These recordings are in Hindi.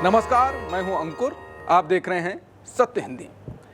नमस्कार, मैं हूं अंकुर। आप देख रहे हैं सत्य हिंदी।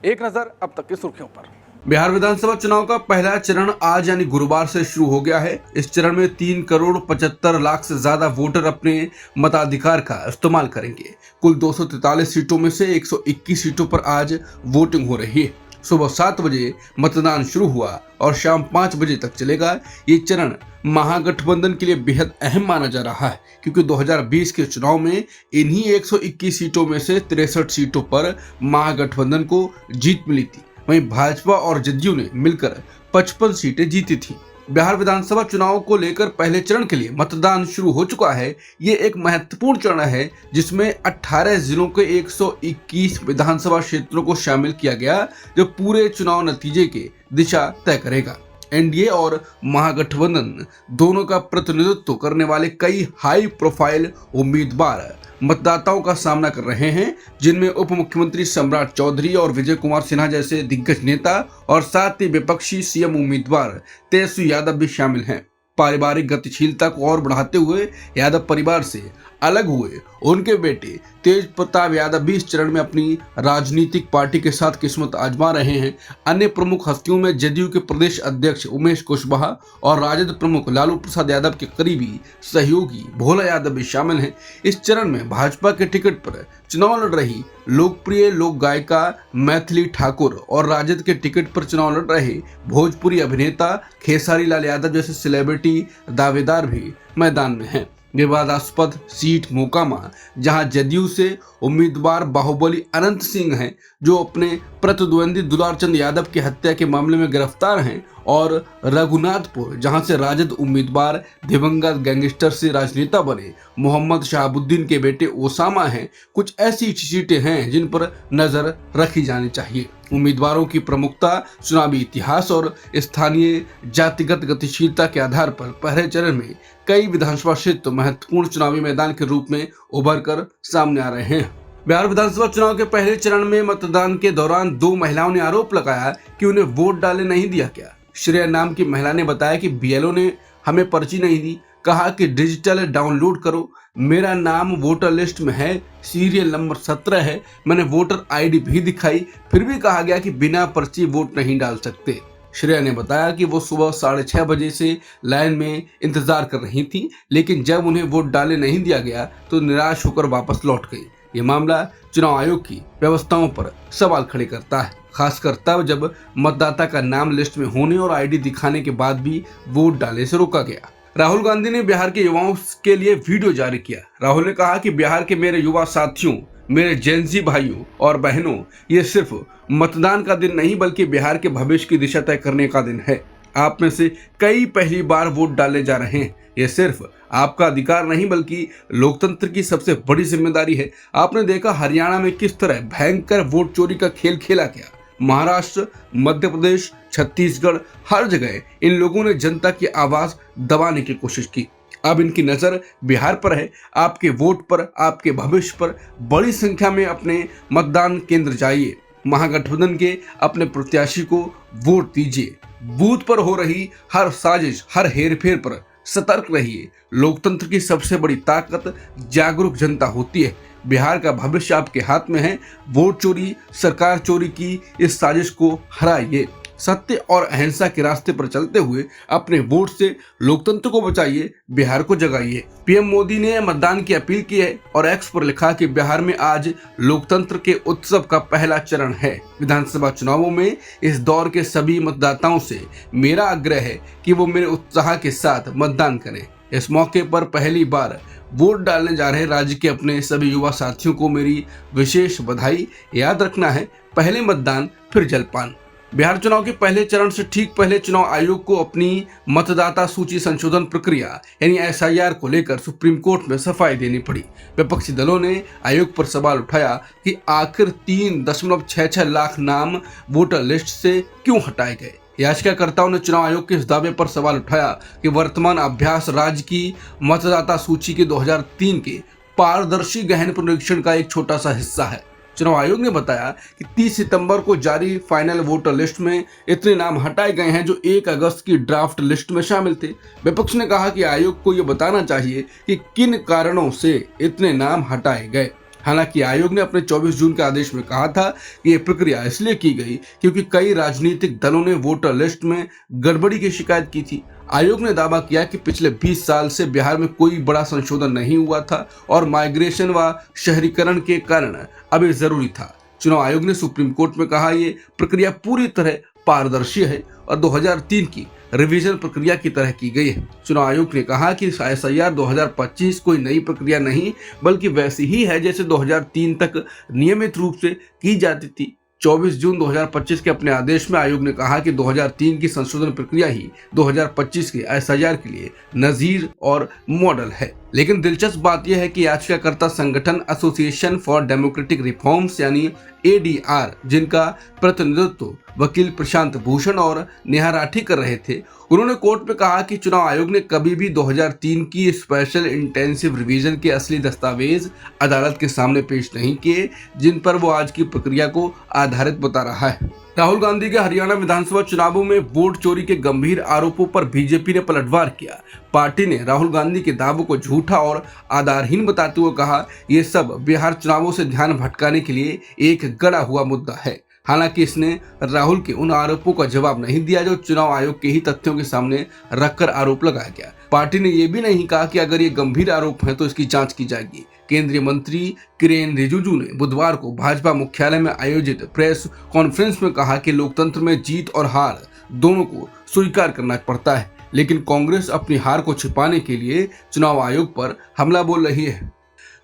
एक नजर अब तक की सुर्खियों पर। बिहार विधानसभा चुनाव का पहला चरण आज यानी गुरुवार से शुरू हो गया है। इस चरण में 3,75,00,000 से ज्यादा वोटर अपने मताधिकार का इस्तेमाल करेंगे। कुल 243 सीटों में से 121 सीटों पर आज वोटिंग हो रही है। सुबह 7 बजे मतदान शुरू हुआ और शाम 5 बजे तक चलेगा। ये चरण महागठबंधन के लिए बेहद अहम माना जा रहा है, क्योंकि 2020 के चुनाव में इन्हीं 121 सीटों में से 63 सीटों पर महागठबंधन को जीत मिली थी। वहीं भाजपा और जदयू ने मिलकर 55 सीटें जीती थी। बिहार विधानसभा चुनाव को लेकर पहले चरण के लिए मतदान शुरू हो चुका है। ये एक महत्वपूर्ण चरण है जिसमें 18 जिलों के 121 विधानसभा क्षेत्रों को शामिल किया गया, जो पूरे चुनाव नतीजे की दिशा तय करेगा। एनडीए और महागठबंधन दोनों का प्रतिनिधित्व करने वाले कई हाई प्रोफाइल उम्मीदवार मतदाताओं का सामना कर रहे हैं, जिनमें उप मुख्यमंत्री सम्राट चौधरी और विजय कुमार सिन्हा जैसे दिग्गज नेता और साथ ही विपक्षी सीएम उम्मीदवार तेजस्वी यादव भी शामिल हैं। पारिवारिक गतिशीलता को और बढ़ाते हुए यादव परिवार से अलग हुए उनके बेटे तेज प्रताप यादव भी इस चरण में अपनी राजनीतिक पार्टी के साथ किस्मत आजमा रहे हैं। अन्य प्रमुख हस्तियों में जदयू के प्रदेश अध्यक्ष उमेश कुशवाहा और राजद प्रमुख लालू प्रसाद यादव के करीबी सहयोगी भोला यादव भी शामिल हैं। इस चरण में भाजपा के टिकट पर चुनाव लड़ रही लोकप्रिय लोक गायिका मैथिली ठाकुर और राजद के टिकट पर चुनाव लड़ रहे भोजपुरी अभिनेता खेसारी लाल यादव जैसे सेलिब्रिटी दावेदार भी मैदान में हैं। विवादास्पद सीट मोकामा, जहां जदयू से उम्मीदवार बाहुबली अनंत सिंह हैं, जो अपने प्रतिद्वंदी दुलारचंद यादव की हत्या के मामले में गिरफ्तार हैं, और रघुनाथपुर, जहां से राजद उम्मीदवार दिवंगत गैंगस्टर से राजनेता बने मोहम्मद शहाबुद्दीन के बेटे ओसामा हैं। कुछ ऐसी सीटें हैं जिन पर नजर रखी जानी चाहिए। उम्मीदवारों की प्रमुखता, चुनावी इतिहास और स्थानीय जातिगत गतिशीलता के आधार पर पहले चरण में कई विधानसभा क्षेत्र महत्वपूर्ण चुनावी मैदान के रूप में उभर कर सामने आ रहे हैं। बिहार विधानसभा चुनाव के पहले चरण में मतदान के दौरान 2 महिलाओं ने आरोप लगाया कि उन्हें वोट डालने नहीं दिया गया। श्रेया नाम की महिला ने बताया कि बीएलओ ने हमें पर्ची नहीं दी, कहा कि डिजिटल डाउनलोड करो। मेरा नाम वोटर लिस्ट में है, सीरियल नंबर 17 है। मैंने वोटर आईडी भी दिखाई, फिर भी कहा गया कि बिना पर्ची वोट नहीं डाल सकते। श्रेया ने बताया कि वो सुबह 6:30 बजे से लाइन में इंतजार कर रही थी, लेकिन जब उन्हें वोट डालने नहीं दिया गया तो निराश होकर वापस लौट गई। ये मामला चुनाव आयोग की व्यवस्थाओं पर सवाल खड़े करता है, खासकर तब जब मतदाता का नाम लिस्ट में होने और आईडी दिखाने के बाद भी वोट डालने से रोका गया। राहुल गांधी ने बिहार के युवाओं के लिए वीडियो जारी किया। राहुल ने कहा कि बिहार के मेरे युवा साथियों, मेरे जेनजी भाइयों और बहनों, ये सिर्फ मतदान का दिन नहीं बल्कि बिहार के भविष्य की दिशा तय करने का दिन है। आप में से कई पहली बार वोट डालने जा रहे हैं। ये सिर्फ आपका अधिकार नहीं बल्कि लोकतंत्र की सबसे बड़ी जिम्मेदारी है। आपने देखा हरियाणा में किस तरह भयंकर वोट चोरी का खेल खेला गया। महाराष्ट्र, मध्य प्रदेश, छत्तीसगढ़, हर जगह इन लोगों ने जनता की आवाज दबाने की कोशिश की। अब इनकी नजर बिहार पर है। आपके वोट पर, आपके भविष्य पर बड़ी संख्या में अपने मतदान केंद्र जाइए। महागठबंधन के अपने प्रत्याशी को वोट दीजिए। बूथ पर हो रही हर साजिश, हर हेरफेर पर सतर्क रहिए। लोकतंत्र की सबसे बड़ी ताकत जागरूक जनता होती है। बिहार का भविष्य आपके हाथ में है। वोट चोरी, सरकार चोरी की इस साजिश को हराइए। सत्य और अहिंसा के रास्ते पर चलते हुए अपने वोट से लोकतंत्र को बचाइए, बिहार को जगाइए। पीएम मोदी ने मतदान की अपील की है और एक्स पर लिखा कि बिहार में आज लोकतंत्र के उत्सव का पहला चरण है। विधानसभा चुनावों में इस दौर के सभी मतदाताओं से मेरा आग्रह है कि वो मेरे उत्साह के साथ मतदान करें। इस मौके पर पहली बार वोट डालने जा रहे राज्य के अपने सभी युवा साथियों को मेरी विशेष बधाई। याद रखना है, पहले मतदान फिर जलपान। बिहार चुनाव के पहले चरण से ठीक पहले चुनाव आयोग को अपनी मतदाता सूची संशोधन प्रक्रिया यानी एसआईआर को लेकर सुप्रीम कोर्ट में सफाई देनी पड़ी। विपक्षी दलों ने आयोग पर सवाल उठाया कि आखिर 3.66 लाख नाम वोटर लिस्ट से क्यों हटाए गए। याचिकाकर्ताओं ने चुनाव आयोग के इस दावे पर सवाल उठाया कि वर्तमान अभ्यास राज्य की मतदाता सूची के 2003 के पारदर्शी गहन पुनरीक्षण का एक छोटा सा हिस्सा है। चुनाव आयोग ने बताया कि 30 सितंबर को जारी फाइनल वोटर लिस्ट में इतने नाम हटाए गए हैं जो 1 अगस्त की ड्राफ्ट लिस्ट में शामिल थे। विपक्ष ने कहा कि आयोग को यह बताना चाहिए कि किन कारणों से इतने नाम हटाए गए। हालांकि आयोग ने अपने 24 जून के आदेश में कहा था कि यह प्रक्रिया इसलिए की गई क्योंकि कई राजनीतिक दलों ने वोटर लिस्ट में गड़बड़ी की शिकायत की थी। आयोग ने दावा किया कि पिछले 20 साल से बिहार में कोई बड़ा संशोधन नहीं हुआ था और माइग्रेशन व शहरीकरण के कारण अब ये जरूरी था। चुनाव आयोग ने सुप्रीम कोर्ट में कहा ये प्रक्रिया पूरी तरह पारदर्शी है और 2003 की रिवीजन प्रक्रिया की तरह की गई है। चुनाव आयोग ने कहा कि SIR 2025 कोई नई प्रक्रिया नहीं बल्कि वैसी ही है जैसे 2003 तक नियमित रूप से की जाती थी। 24 जून 2025 के अपने आदेश में आयोग ने कहा कि 2003 की संशोधन प्रक्रिया ही 2025 के SIR के लिए नजीर और मॉडल है। लेकिन दिलचस्प बात यह है कि याचिकाकर्ता संगठन एसोसिएशन फॉर डेमोक्रेटिक रिफॉर्म्स यानी ADR, जिनका प्रतिनिधित्व वकील प्रशांत भूषण और नेहा राठी कर रहे थे, उन्होंने कोर्ट में कहा कि चुनाव आयोग ने कभी भी 2003 की स्पेशल इंटेंसिव रिवीजन के असली दस्तावेज अदालत के सामने पेश नहीं किए जिन पर वो आज की प्रक्रिया को आधारित बता रहा है। राहुल गांधी के हरियाणा विधानसभा चुनावों में वोट चोरी के गंभीर आरोपों पर बीजेपी ने पलटवार किया। पार्टी ने राहुल गांधी के दावों को झूठा और आधारहीन बताते हुए कहा ये सब बिहार चुनावों से ध्यान भटकाने के लिए एक गढ़ा हुआ मुद्दा है। हालांकि इसने राहुल के उन आरोपों का जवाब नहीं दिया जो चुनाव आयोग के ही तथ्यों के सामने रखकर आरोप लगाया गया। पार्टी ने यह भी नहीं कहा कि अगर ये गंभीर आरोप है तो इसकी जांच की जाएगी। केंद्रीय मंत्री किरेन रिजिजू ने बुधवार को भाजपा मुख्यालय में आयोजित प्रेस कॉन्फ्रेंस में कहा कि लोकतंत्र में जीत और हार दोनों को स्वीकार करना पड़ता है, लेकिन कांग्रेस अपनी हार को छिपाने के लिए चुनाव आयोग पर हमला बोल रही है।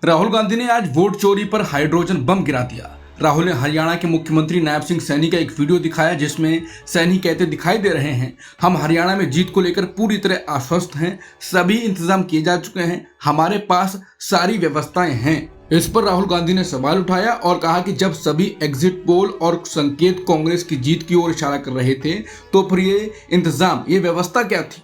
राहुल गांधी ने आज वोट चोरी पर हाइड्रोजन बम गिरा दिया। राहुल ने हरियाणा के मुख्यमंत्री नायब सिंह सैनी का एक वीडियो दिखाया जिसमें सैनी कहते दिखाई दे रहे हैं, हम हरियाणा में जीत को लेकर पूरी तरह आश्वस्त हैं, सभी इंतजाम किए जा चुके हैं, हमारे पास सारी व्यवस्थाएं हैं। इस पर राहुल गांधी ने सवाल उठाया और कहा कि जब सभी एग्जिट पोल और संकेत कांग्रेस की जीत की ओर इशारा कर रहे थे तो फिर ये इंतजाम, ये व्यवस्था क्या थी।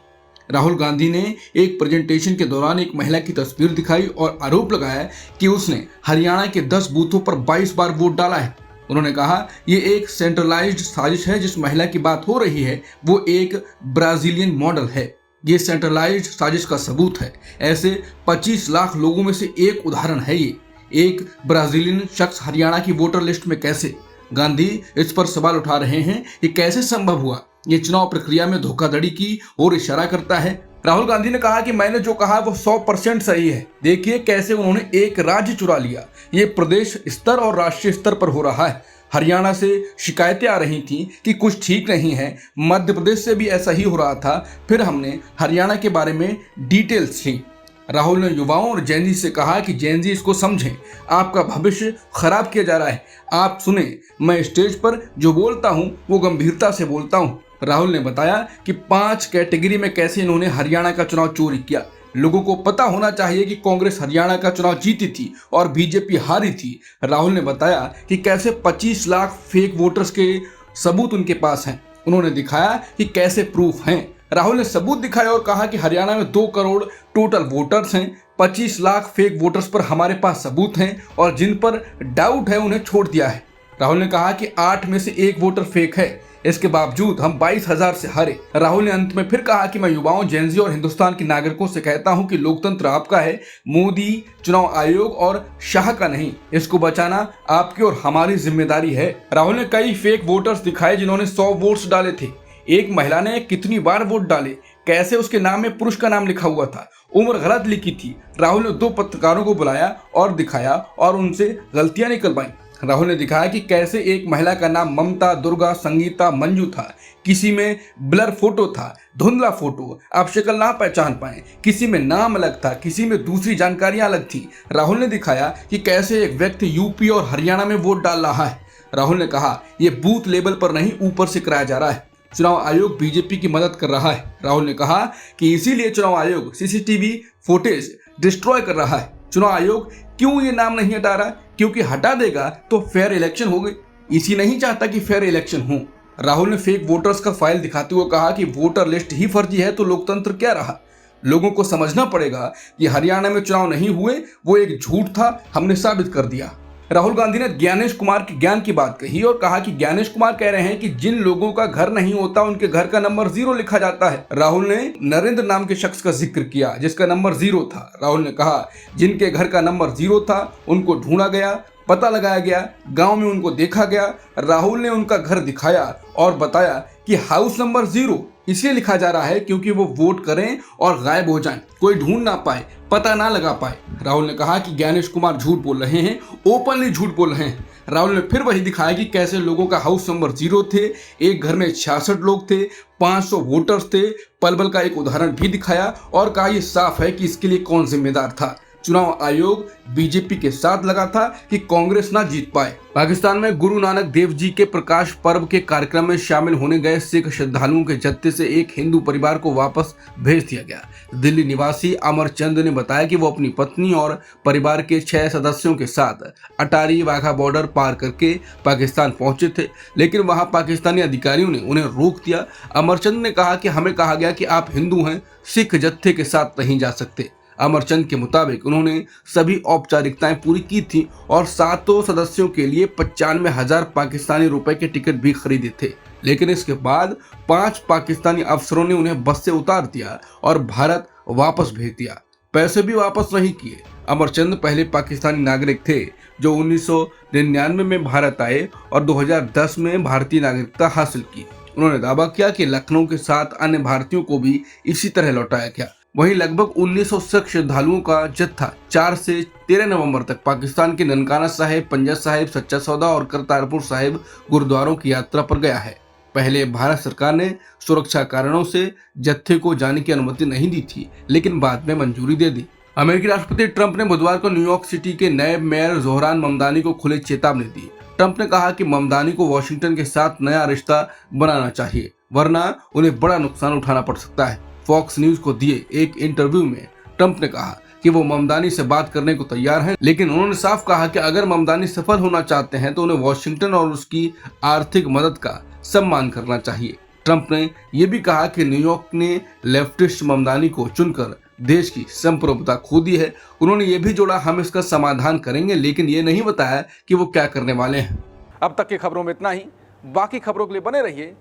राहुल गांधी ने एक प्रेजेंटेशन के दौरान एक महिला की तस्वीर दिखाई और आरोप लगाया कि उसने हरियाणा के 10 बूथों पर 22 बार वोट डाला है। उन्होंने कहा ये एक सेंट्रलाइज्ड साजिश है। जिस महिला की बात हो रही है वो एक ब्राजीलियन मॉडल है। ये सेंट्रलाइज्ड साजिश का सबूत है। ऐसे 25 लाख लोगों में से एक उदाहरण है ये। एक ब्राजीलियन शख्स हरियाणा की वोटर लिस्ट में कैसे? गांधी इस पर सवाल उठा रहे हैं ये कैसे संभव हुआ। ये चुनाव प्रक्रिया में धोखाधड़ी की ओर इशारा करता है। राहुल गांधी ने कहा कि मैंने जो कहा वो 100% सही है। देखिए कैसे उन्होंने एक राज्य चुरा लिया। ये प्रदेश स्तर और राष्ट्रीय स्तर पर हो रहा है। हरियाणा से शिकायतें आ रही थीं कि कुछ ठीक नहीं है। मध्य प्रदेश से भी ऐसा ही हो रहा था। फिर हमने हरियाणा के बारे में डिटेल्स ली। राहुल ने युवाओं और जेनजी से कहा कि जेनजी इसको समझें, आपका भविष्य खराब किया जा रहा है। आप सुने, मैं स्टेज पर जो बोलता हूँ वो गंभीरता से बोलता हूँ। राहुल ने बताया कि 5 कैटेगरी में कैसे इन्होंने हरियाणा का चुनाव चोरी किया। लोगों को पता होना चाहिए कि कांग्रेस हरियाणा का चुनाव जीती थी और बीजेपी हारी थी। राहुल ने बताया कि कैसे 25 लाख फेक वोटर्स के सबूत उनके पास हैं। उन्होंने दिखाया कि कैसे प्रूफ हैं। राहुल ने सबूत दिखाए और कहा कि हरियाणा में 2 करोड़ टोटल वोटर्स हैं, 25 लाख फेक वोटर्स पर हमारे पास सबूत हैं और जिन पर डाउट है उन्हें छोड़ दिया है। राहुल ने कहा कि 8 में से 1 वोटर फेक है, इसके बावजूद हम 22,000 से हारे। राहुल ने अंत में फिर कहा कि मैं युवाओं, जेनजी और हिंदुस्तान के नागरिकों से कहता हूं कि लोकतंत्र आपका है, मोदी, चुनाव आयोग और शाह का नहीं। इसको बचाना आपकी और हमारी जिम्मेदारी है। राहुल ने कई फेक वोटर्स दिखाए जिन्होंने 100 वोट्स डाले थे। एक महिला ने कितनी बार वोट डाले, कैसे उसके नाम में पुरुष का नाम लिखा हुआ था, उम्र गलत लिखी थी। राहुल ने 2 पत्रकारों को बुलाया और दिखाया और उनसे गलतियां निकलवाई। राहुल ने दिखाया कि कैसे एक महिला का नाम ममता, दुर्गा, संगीता, मंजू था, किसी में ब्लर फोटो था, धुंधला फोटो, आप शक्ल ना पहचान पाए, किसी में नाम अलग था, किसी में दूसरी जानकारियां अलग थी। राहुल ने दिखाया कि कैसे एक व्यक्ति यूपी और हरियाणा में वोट डाल रहा है। राहुल ने कहा यह बूथ लेवल पर नहीं, ऊपर से कराया जा रहा है। चुनाव आयोग बीजेपी की मदद कर रहा है। राहुल ने कहा कि इसीलिए चुनाव आयोग सीसीटीवी फुटेज डिस्ट्रॉय कर रहा है। चुनाव आयोग क्यों ये नाम नहीं हटा रहा? क्योंकि हटा देगा तो फेयर इलेक्शन हो गई। इसी नहीं चाहता कि फेयर इलेक्शन हो। राहुल ने फेक वोटर्स का फाइल दिखाते हुए कहा कि वोटर लिस्ट ही फर्जी है तो लोकतंत्र क्या रहा। लोगों को समझना पड़ेगा कि हरियाणा में चुनाव नहीं हुए, वो एक झूठ था, हमने साबित कर दिया। राहुल गांधी ने ज्ञानेश कुमार के ज्ञान की बात कही और कहा कि ज्ञानेश कुमार कह रहे हैं कि जिन लोगों का घर नहीं होता उनके घर का नंबर 0 लिखा जाता है। राहुल ने नरेंद्र नाम के शख्स का जिक्र किया जिसका नंबर 0 था। राहुल ने कहा जिनके घर का नंबर 0 था उनको ढूंढा गया, पता लगाया गया, गांव में उनको देखा गया। राहुल ने उनका घर दिखाया और बताया कि हाउस नंबर 0 इसलिए लिखा जा रहा है क्योंकि वो वोट करें और गायब हो जाएं, कोई ढूंढ ना पाए, पता ना लगा पाए। राहुल ने कहा कि ज्ञानेश कुमार झूठ बोल रहे हैं, ओपनली झूठ बोल रहे हैं। राहुल ने फिर वही दिखाया कि कैसे लोगों का हाउस नंबर 0 थे, एक घर में 66 लोग थे, 500 वोटर्स थे। पलवल का एक उदाहरण भी दिखाया और कहा यह साफ है कि इसके लिए कौन जिम्मेदार था। चुनाव आयोग बीजेपी के साथ लगा था कि कांग्रेस ना जीत पाए। पाकिस्तान में गुरु नानक देव जी के प्रकाश पर्व के कार्यक्रम में शामिल होने गए सिख श्रद्धालुओं के जत्थे से एक हिंदू परिवार को वापस भेज दिया गया। दिल्ली निवासी अमरचंद ने बताया कि वो अपनी पत्नी और परिवार के 6 सदस्यों के साथ अटारी वाघा बॉर्डर पार करके पाकिस्तान पहुंचे थे, लेकिन वहां पाकिस्तानी अधिकारियों ने उन्हें रोक दिया। अमरचंद ने कहा कि हमें कहा गया कि आप हिंदू हैं, सिख जत्थे के साथ नहीं जा सकते। अमरचंद के मुताबिक उन्होंने सभी औपचारिकताएं पूरी की थी और 7 सदस्यों के लिए 95,000 पाकिस्तानी रुपए के टिकट भी खरीदे थे, लेकिन इसके बाद 5 पाकिस्तानी अफसरों ने उन्हें बस से उतार दिया और भारत वापस भेज दिया। पैसे भी वापस नहीं किए। अमरचंद पहले पाकिस्तानी नागरिक थे जो 1999 में भारत आए और 2010 में भारतीय नागरिकता हासिल की। उन्होंने दावा किया कि लखनऊ के 7 अन्य भारतीयों को भी इसी तरह लौटाया गया। वहीं लगभग 1900 सिख श्रद्धालुओं का जत्था 4 से 13 नवंबर तक पाकिस्तान के ननकाना साहिब, पंजा साहिब, सच्चा सौदा और करतारपुर साहिब गुरुद्वारों की यात्रा पर गया है। पहले भारत सरकार ने सुरक्षा कारणों से जत्थे को जाने की अनुमति नहीं दी थी, लेकिन बाद में मंजूरी दे दी। अमेरिकी राष्ट्रपति ट्रंप ने बुधवार को न्यूयॉर्क सिटी के नए मेयर जोहरान ममदानी को खुले चेतावनी दी। ट्रंप ने कहा कि ममदानी को वॉशिंगटन के साथ नया रिश्ता बनाना चाहिए, वरना उन्हें बड़ा नुकसान उठाना पड़ सकता है। फॉक्स न्यूज को दिए एक इंटरव्यू में ट्रंप ने कहा कि वो ममदानी से बात करने को तैयार हैं, लेकिन उन्होंने साफ कहा कि अगर ममदानी सफल होना चाहते हैं तो उन्हें वॉशिंगटन और उसकी आर्थिक मदद का सम्मान करना चाहिए। ट्रंप ने यह भी कहा कि न्यूयॉर्क ने लेफ्टिस्ट ममदानी को चुनकर देश की संप्रभुता खो दी है। उन्होंने ये भी जोड़ा, हम इसका समाधान करेंगे, लेकिन ये नहीं बताया कि वो क्या करने वाले हैं। अब तक की खबरों में इतना ही। बाकी खबरों के लिए बने रहिए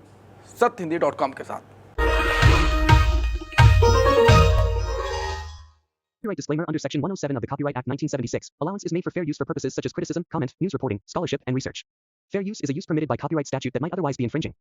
सत्यहिंदी.com के साथ। Copyright disclaimer under Section 107 of the Copyright Act 1976. Allowance is made for fair use for purposes such as criticism, comment, news reporting, scholarship, and research. Fair use is a use permitted by copyright statute that might otherwise be infringing.